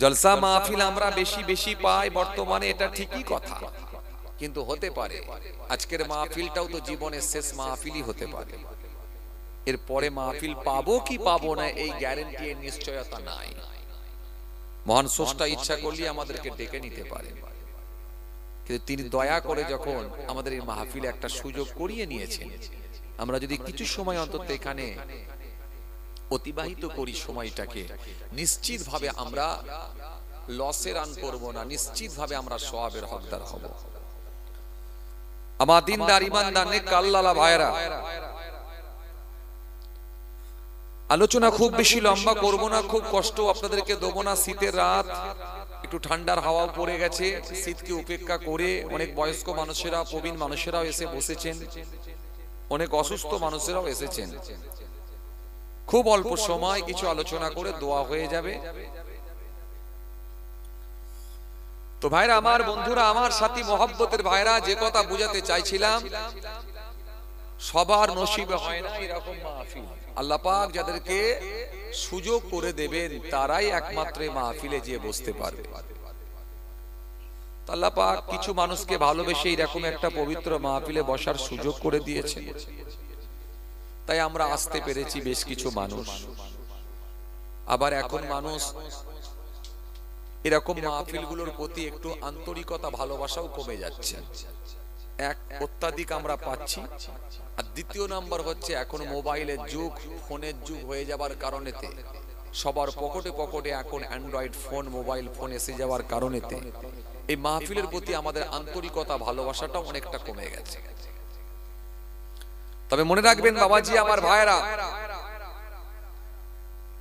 জলসা মাহফিল আমরা বেশি বেশি পাই বর্তমানে, এটা ঠিকই কথা, কিন্তু হতে পারে আজকের মাহফিলটাও তো জীবনের শেষ মাহফিলই হতে পারে। এর পরে মাহফিল পাবো কি পাবো না এই গ্যারান্টি এর নিশ্চয়তা নাই। মহান স্রষ্টা ইচ্ছা করলে আমাদেরকে ডেকে নিতে পারে, কিন্তু তিনি দয়া করে যখন আমাদের এই মাহফিলে একটা সুযোগ করিয়ে নিয়েছেন, আমরা যদি কিছু সময় অন্তত এখানে অতিবাহিত করি সময়টাকে, নিশ্চিত ভাবে আমরা লসে রান করব না, নিশ্চিত ভাবে আমরা সওয়াবের হকদার হব। আমার দিনদার ইমানদার নেক আল্লাহওয়ালা ভাইরা, আলোচনা খুব বেশি লম্বা করব না, খুব কষ্ট আপনাদেরকে দেবো না। শীতের রাত, একটু ঠান্ডার হাওয়া পড়ে গেছে, শীতকে উপেক্ষা করে অনেক বয়স্ক মানুষেরা, প্রবীণ মানুষেরাও এসে বসেছেন, অনেক অসুস্থ মানুষেরাও এসেছেন। খুব অল্প সময় কিছু আলোচনা করে দোয়া হয়ে যাবে। তো ভাইরা আমার, বন্ধুরা আমার, সাথী মহব্বতের ভাইরা, যে কথা বুঝাতে চাইছিলাম, সবার নসিবে হয় না এরকম মাহফিল। আল্লাহ পাক যাদেরকে সুযোগ করে দেবেন তারাই একমাত্র মাহফিলে গিয়ে বসতে পারবে। আল্লাহ পাক কিছু মানুষকে ভালোবেসে এরকম একটা পবিত্র মাহফিলে বসার সুযোগ করে দিয়েছে, তাই আমরা আসতে পেরেছি বেশ কিছু মানুষ। আবার এখন মানুষ এরকম মাহফিলগুলোর প্রতি একটু আন্তরিকতা, ভালোবাসাও কমে যাচ্ছে। এক, অত্যাধিক আমরা পাচ্ছি, আর দ্বিতীয় নাম্বার হচ্ছে এখন মোবাইলের যুগ, ফোনের যুগ হয়ে যাবার কারণেতে, সবার পকেটে পকেটে এখন অ্যান্ড্রয়েড ফোন, মোবাইল ফোন এসে যাওয়ার কারণেতে এই মাহফিলের প্রতি আমাদের আন্তরিকতা, ভালোবাসাটাও অনেকটা কমে গেছে। তবে মনে রাখবেন বাবাজি আমার ভাইরা,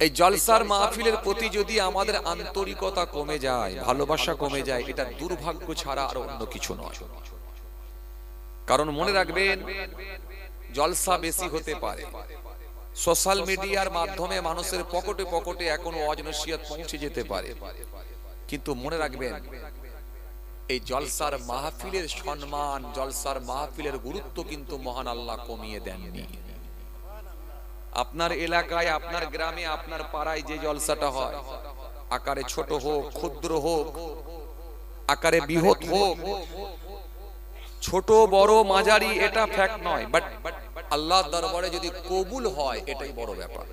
এই জলসার মাহফিলের প্রতি যদি আমাদের আন্তরিকতা কমে যায়, ভালোবাসা কমে যায়, এটা দুর্ভাগ্য ছাড়া আর অন্য কিছু নয়। কারণ মনে রাখবেন, জলসা বেশি হতে পারে, সোশ্যাল মিডিয়ার মাধ্যমে মানুষের পকেটে পকেটে এখন ওয়াজ নসিহত পৌঁছে যেতে পারে, কিন্তু মনে রাখবেন এই জলসার মাহফিলের সম্মান, জলসার মাহফিলের গুরুত্ব কিন্তু মহান আল্লাহ কমিয়ে দেননি। আপনার এলাকায়, আপনার গ্রামে, আপনার পাড়ায় যে জলসাটা হয়, আকারে ছোট হোক, ক্ষুদ্র হোক, আকারে বৃহৎ হোক, ছোট বড় মাঝারি, এটা ফ্যাক্ট নয়, বাট আল্লাহর দরবারে যদি কবুল হয় এটাই বড় ব্যাপার।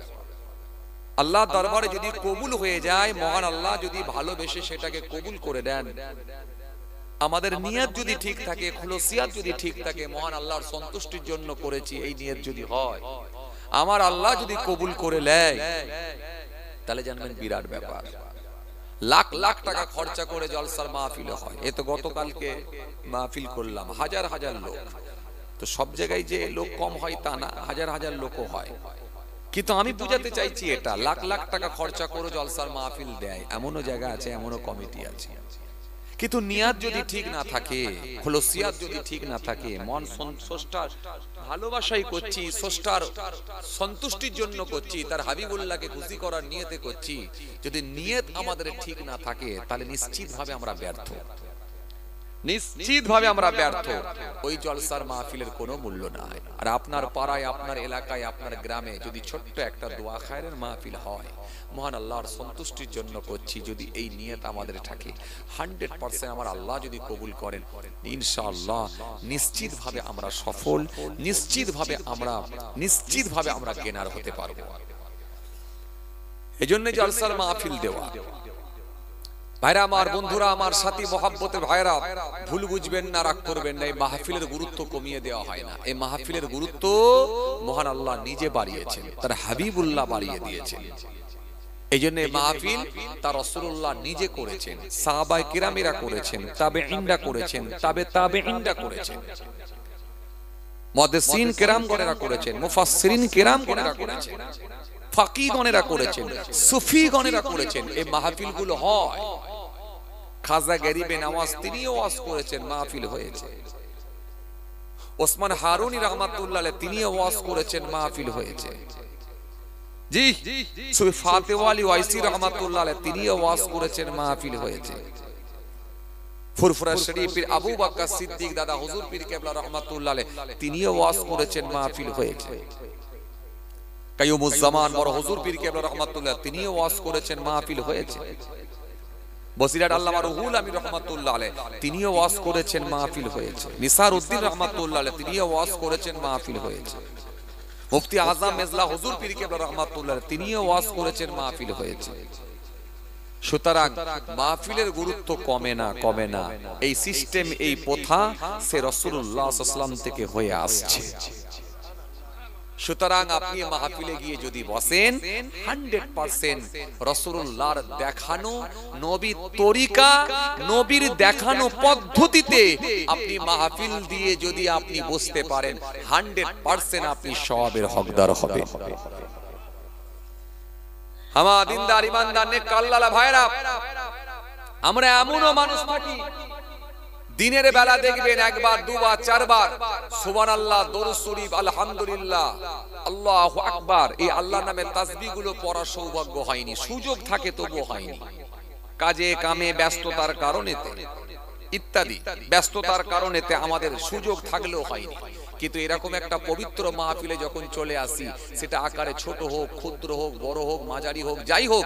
আল্লাহর দরবারে যদি কবুল হয়ে যায়, মহান আল্লাহ যদি ভালোবেসে সেটাকে কবুল করে দেন, আমাদের নিয়ত যদি ঠিক থাকে, খুলসিয়াত যদি ঠিক থাকে, মহান আল্লাহর সন্তুষ্টির জন্য করেছি এই নিয়ত যদি হয়, আমার আল্লাহ যদি কবুল করে নেয়, তাহলে জানবেন বিরাট ব্যাপার। লাখ লাখ টাকা খরচা করে জলসার মাহফিল হয়। এ তো গতকালকে মাহফিল করলাম, হাজার হাজার লোক। তো সব জায়গায় যে লোক কম হয় তা না, হাজার হাজার লোকও হয়। কিন্তু আমি বুঝাতে চাইছি, এটা লাখ লাখ টাকা খরচা করে জলসার মাহফিল দেয়, এমনও জায়গা আছে, এমনও কমিটি আছে। কিন্তু নিয়াত যদি ঠিক না থাকে, খুলসিয়াত যদি ঠিক না থাকে, মন স্রষ্টার ভালোবাসাই করছি, স্রষ্টার সন্তুষ্টির জন্য করছি, তার হাবিবুল্লাহকে খুশি করার নিয়তে করছি, যদি নিয়ত আমাদের ঠিক না থাকে, তাহলে নিশ্চিতভাবে আমরা ব্যর্থ, নিশ্চিতভাবে আমরা ব্যর্থ। ওই জলসার মাহফিলের কোনো মূল্য নাই। আর আপনার পাড়ায়, আপনার এলাকায়, আপনার গ্রামে যদি ছোট্ট একটা দোয়া খায়রের মাহফিল হয়, মহান আল্লাহর সন্তুষ্টির জন্য করছি, যদি এই নিয়ত আমাদের থাকে, 100% আমার আল্লাহ যদি কবুল করেন, ইনশাআল্লাহ নিশ্চিতভাবে আমরা সফল, নিশ্চিতভাবে আমরা গেনার হতে পারবো। এজন্য জলসার মাহফিল দেওয়া। ভাইরা আমার, বন্ধুরা আমার, সাথী মহব্বতের ভাইরা, ভুল বুঝবেন না, রাগ করবেন না, এই মাহফিলের গুরুত্ব কমিয়ে দেওয়া হয় না। এই মাহফিলের গুরুত্ব মহান আল্লাহ নিজে বাড়িয়েছেন, তার হাবিবুল্লাহ বাড়িয়ে দিয়েছেন। এই জন্য মাহফিল তার রাসূলুল্লাহ নিজে করেছেন, সাহাবায়ে কিরামেরা করেছেন, তাবেঈনরা করেছেন, তাবেঈনরা করেছেন, মুহাদ্দিসিন কিরামগণেরা করেছেন, মুফাসসিরিন কিরামগণেরা করেছেন, ফাকিহগণেরা করেছেন, সুফিগণেরা করেছেন। এই মাহফিলগুলো হয়। খাজা গরিবে নওয়াজ তিনিও ওয়াজ করেছেন, মাহফিল হয়েছে। ওসমান হারুনি রাহমাতুল্লাহ আলাইহি তিনিও ওয়াজ করেছেন, মাহফিল হয়েছে। জি, সুফি ফাতেওয়ালি ওয়াইসি রাহমাতুল্লাহ আলাইহি তিনিও ওয়াজ করেছেন, মাহফিল হয়েছে। ফুরফুরা শরীফের আবু বকর সিদ্দিক দাদা হুজুর পীর কেবলা রাহমাতুল্লাহ আলাইহি তিনিও ওয়াজ করেছেন, মাহফিল হয়েছে। কাইয়ুমুজ জামান বড় হুজুর পীর কেবলা রাহমাতুল্লাহ তিনিও ওয়াজ করেছেন, মাহফিল হয়েছে। বসিরহাট আল্লামা রুহুল আমিন রাহমাতুল্লাহ আলাইহি তিনিও ওয়াজ করেছেন, মাহফিল হয়েছে। নিসার উদ্দিন রাহমাতুল্লাহ আলাইহি তিনিও ওয়াজ করেছেন, মাহফিল হয়েছে। মুফতি আজম মেজলা হুজুর পীর কেবলা রাহমাতুল্লাহ আলাইহি তিনিও ওয়াজ করেছেন, মাহফিল হয়েছে। সুতরাং মাহফিলের গুরুত্ব কমে না, কমে না। এই সিস্টেম, এই প্রথা সে রাসূলুল্লাহ সাল্লাল্লাহু আলাইহি ওয়াসাল্লাম থেকে হয়ে আসছে। সুতরাং আপনি মাহফিলে গিয়ে যদি বসেন 100% রাসূলুল্লাহর দেখানো নবীর তরিকা, নবীর দেখানো পদ্ধতিতে আপনি মাহফিল দিয়ে যদি আপনি বসতে পারেন 100% আপনি সওয়াবের হকদার হবেন। আমার দিনদার ইমানদার নেক আল্লাহওয়ালা ভাইরা, আমরা এমনও মানুষ থাকি দিনের বেলা দেখবেন একবার, দুবার, চারবার সুবহানাল্লাহ, দরুদ শরীফ, আলহামদুলিল্লাহ, আল্লাহু আকবার, এই আল্লাহর নামের তাসবিহ গুলো পড়ার সৌভাগ্য হয়নি। সুযোগ থাকে তবু হয়নি, কাজে কামে ব্যস্ততার কারণে ইত্যাদি ব্যস্ততার কারণে আমাদের সুযোগ থাকলেও হয়নি। কিন্তু এরকম একটা পবিত্র মাহফিলে যখন চলে আসি, সেটা আকারে ছোট হোক, ক্ষুদ্র হোক, বড় হোক, মাঝারি হোক, যাই হোক,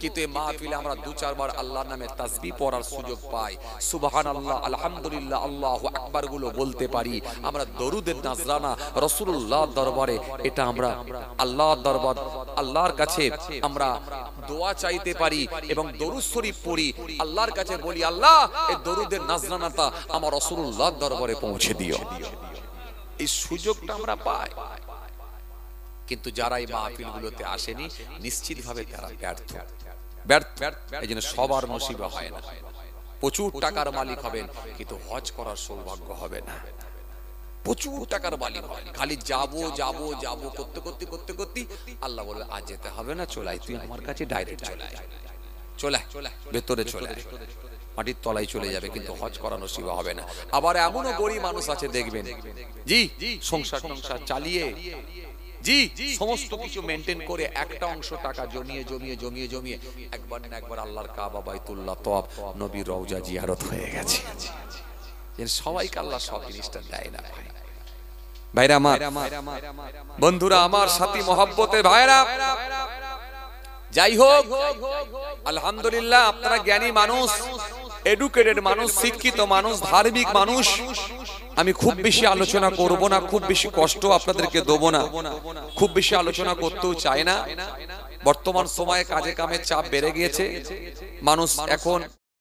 কিন্তু এই মাহফিলে আমরা দু চারবার আল্লাহর নামে তাসবিহ পড়ার সুযোগ পাই। সুবহানাল্লাহ, আলহামদুলিল্লাহ, আল্লাহু আকবার গুলো বলতে পারি। আমরা দরুদের নাজরানা রাসূলুল্লাহর দরবারে, এটা আমরা আল্লাহর দরবার, আল্লাহর কাছে আমরা দোয়া চাইতে পারি এবং দরুদ শরীফ পড়ি, আল্লাহর কাছে বলি, আল্লাহ এই দরুদের নাজরানাটা আমার রাসূলুল্লাহর দরবারে পৌঁছে দিও। এই সুযোগটা আমরা পাই। কিন্তু যারা এই মাহফিলগুলোতে আসেনি, নিশ্চিতভাবে তারা ব্যর্থ। এইজন্য সবার নসিব হয় না। প্রচুর টাকার মালিক হবেন, কিন্তু হজ করার সৌভাগ্য হবে না। প্রচুর টাকার মালিক হয়, খালি যাবো যাবো যাবো করতে করতে করতে করতে আল্লাহ বলে আজ যেতে হবে না, চলাই, তুই আমার কাছে ডাইরেক্ট চলে ভেতরে চলে মাটির তলায় চলে যাবে, কিন্তু হজ করা নসিব হবে না। আবার এমনও গরিব মানুষ আছে দেখবেন, জি সংসার চালিয়ে, জি সমস্ত কিছু মেনটেন করে, একটা অংশ টাকা জমিয়ে জমিয়ে জমিয়ে জমিয়ে একবার না একবার আল্লাহর কাবা, বাইতুল্লাহ, তওয়াফ, নবীর রওজা জিয়ারত হয়ে গেছে। সবাইকে আল্লাহ সব জিনিসটা দেয় না। ভাইরা আমার, বন্ধুরা আমার, সাথী মহব্বতের ভাইরা, যাই হোক, আলহামদুলিল্লাহ আপনারা জ্ঞানী মানুষ, এডুকেটেড মানুষ, শিক্ষিত মানুষ, ধার্মিক মানুষ। আমি খুব বেশি আলোচনা করব না, খুব বেশি কষ্ট আপনাদেরকে দেবো না, খুব বেশি আলোচনা করতেও চাই না। বর্তমান সময়ে কাজে কামের চাপ বেড়ে গিয়েছে, মানুষ এখন